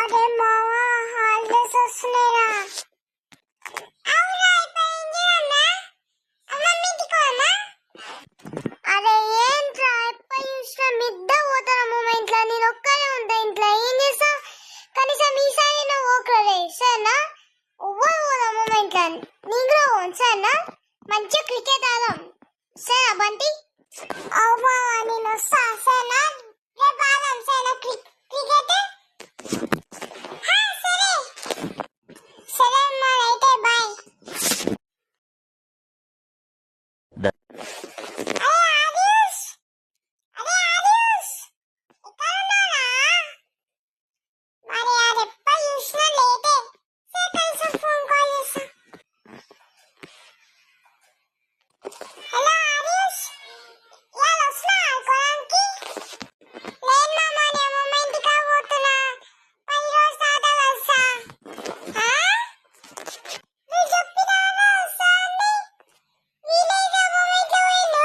అరే మావా హాలిడేస్ వస్తున్నాయిరా. అవునా అయిపోయింది అన్న. అమ్మమ్మ ఇంటికి పోనా? అరే ఏంట్రా ఎప్పుడు చూసినా మిద్ద పోతాను మూమెంట్లో. నేను ఒక్కనే ఉంటా ఇంట్లో. ఏం చేస్తావు? కనీసం ఈసారి నువ్వు ఓకరే సరేనా? ఎవ్వరు పోదా మూమెంట్లో. నేను కూడా పోను సరేనా? మంచిగా క్రికెట్ ఆదాం సరేనా బంటి? అవ్వా నేను వస్తా సరేనా? రేపు ఆదాం సరేనా క్రికెట్? సరే సరే అమ్మా అయితే బాయ్. అరే ఆదిష్, అరే ఆదిష్ ఎక్కడున్నారా? మరి అది ఎప్పుడు చూసినా లేటే. సరే కనీసం ఫోన్ కాల్ చేస్తా. హలో ఆదిష్, ఇవాళ వస్తున్నావా ఆడుకోవడానికి? లేదు మామ నేను అమ్మమ్మ ఇంటికి పోతున్నా. 10 రోజుల తర్వాత వస్తా. నువ్వు చెప్పినావా వస్తా అని? వీలైతే అమ్మమ్మ ఇంట్లో పోయిండు.